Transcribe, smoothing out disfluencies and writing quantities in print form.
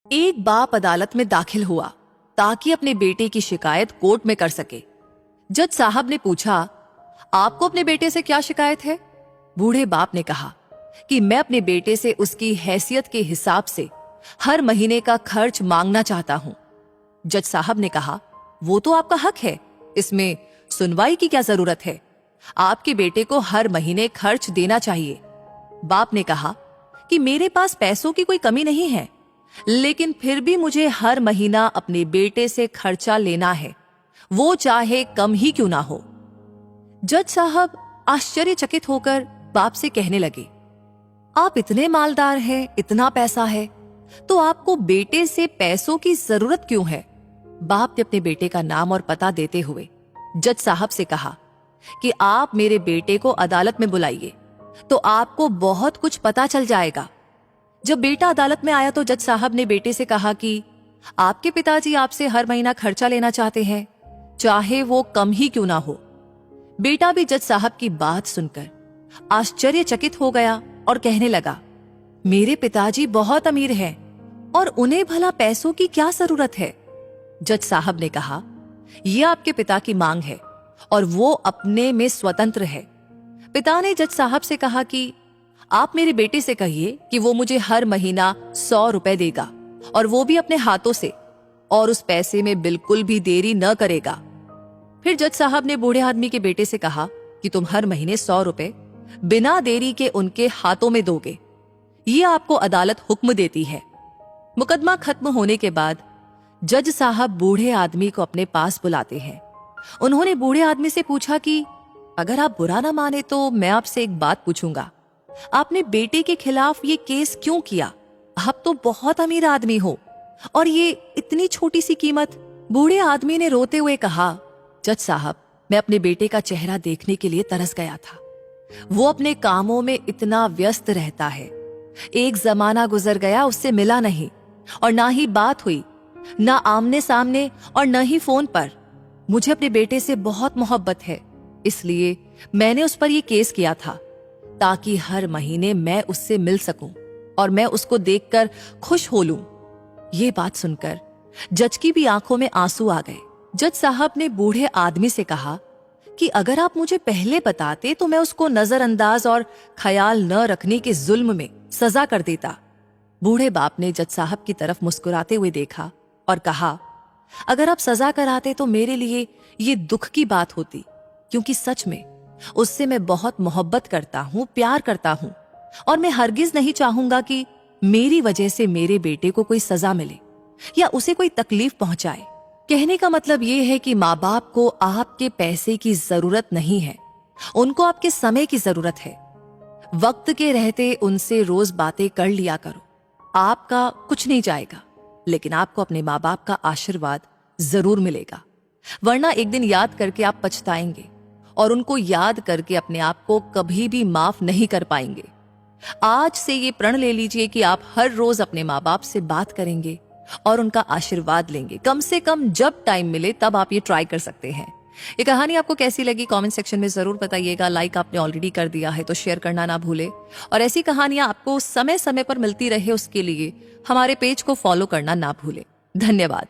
एक बाप अदालत में दाखिल हुआ ताकि अपने बेटे की शिकायत कोर्ट में कर सके। जज साहब ने पूछा, आपको अपने बेटे से क्या शिकायत है? बूढ़े बाप ने कहा कि मैं अपने बेटे से उसकी हैसियत के हिसाब से हर महीने का खर्च मांगना चाहता हूं। जज साहब ने कहा, वो तो आपका हक है, इसमें सुनवाई की क्या जरूरत है? आपके बेटे को हर महीने खर्च देना चाहिए। बाप ने कहा कि मेरे पास पैसों की कोई कमी नहीं है, लेकिन फिर भी मुझे हर महीना अपने बेटे से खर्चा लेना है, वो चाहे कम ही क्यों ना हो। जज साहब आश्चर्यचकित होकर बाप से कहने लगे, आप इतने मालदार हैं, इतना पैसा है, तो आपको बेटे से पैसों की जरूरत क्यों है? बाप ने अपने बेटे का नाम और पता देते हुए जज साहब से कहा कि आप मेरे बेटे को अदालत में बुलाइए, तो आपको बहुत कुछ पता चल जाएगा। जब बेटा अदालत में आया तो जज साहब ने बेटे से कहा कि आपके पिताजी आपसे हर महीना खर्चा लेना चाहते हैं, चाहे वो कम ही क्यों ना हो। बेटा भी जज साहब की बात सुनकर आश्चर्यचकित हो गया और कहने लगा, मेरे पिताजी बहुत अमीर हैं और उन्हें भला पैसों की क्या जरूरत है? जज साहब ने कहा, यह आपके पिता की मांग है और वो अपने में स्वतंत्र है। पिता ने जज साहब से कहा कि आप मेरे बेटे से कहिए कि वो मुझे हर महीना 100 रुपए देगा, और वो भी अपने हाथों से, और उस पैसे में बिल्कुल भी देरी न करेगा। फिर जज साहब ने बूढ़े आदमी के बेटे से कहा कि तुम हर महीने 100 रुपए बिना देरी के उनके हाथों में दोगे, ये आपको अदालत हुक्म देती है। मुकदमा खत्म होने के बाद जज साहब बूढ़े आदमी को अपने पास बुलाते हैं। उन्होंने बूढ़े आदमी से पूछा कि अगर आप बुरा ना माने तो मैं आपसे एक बात पूछूंगा, आपने बेटे के खिलाफ ये केस क्यों किया? आप तो बहुत अमीर आदमी हो, और ये इतनी छोटी सी कीमत। बूढ़े आदमी ने रोते हुए कहा, जज साहब, मैं अपने बेटे का चेहरा देखने के लिए तरस गया था। वो अपने कामों में इतना व्यस्त रहता है। एक जमाना गुजर गया, उससे मिला नहीं, और ना ही बात हुई, ना आमने सामने और न ही फोन पर। मुझे अपने बेटे से बहुत मोहब्बत है, इसलिए मैंने उस पर यह केस किया था, ताकि हर महीने मैं उससे मिल सकूं और मैं उसको देखकर खुश हो लूं। ये बात सुनकर जज की भी आंखों में आंसू आ गए। जज साहब ने बूढ़े आदमी से कहा कि अगर आप मुझे पहले बताते तो मैं उसको नजरअंदाज और ख्याल न रखने के जुल्म में सजा कर देता। बूढ़े बाप ने जज साहब की तरफ मुस्कुराते हुए देखा और कहा, अगर आप सजा कराते तो मेरे लिए ये दुख की बात होती, क्योंकि सच में उससे मैं बहुत मोहब्बत करता हूं, प्यार करता हूं, और मैं हरगिज नहीं चाहूंगा कि मेरी वजह से मेरे बेटे को कोई सजा मिले या उसे कोई तकलीफ पहुंचाए। कहने का मतलब ये है कि माँ बाप को आपके पैसे की जरूरत नहीं है, उनको आपके समय की जरूरत है। वक्त के रहते उनसे रोज बातें कर लिया करो। आपका कुछ नहीं जाएगा, लेकिन आपको अपने माँ बाप का आशीर्वाद जरूर मिलेगा, वरना एक दिन याद करके आप पछताएंगे और उनको याद करके अपने आप को कभी भी माफ नहीं कर पाएंगे। आज से ये प्रण ले लीजिए कि आप हर रोज अपने माँ बाप से बात करेंगे और उनका आशीर्वाद लेंगे। कम से कम जब टाइम मिले तब आप ये ट्राई कर सकते हैं। ये कहानी आपको कैसी लगी कमेंट सेक्शन में जरूर बताइएगा। लाइक आपने ऑलरेडी कर दिया है तो शेयर करना ना भूले, और ऐसी कहानियां आपको समय समय पर मिलती रहे उसके लिए हमारे पेज को फॉलो करना ना भूले। धन्यवाद।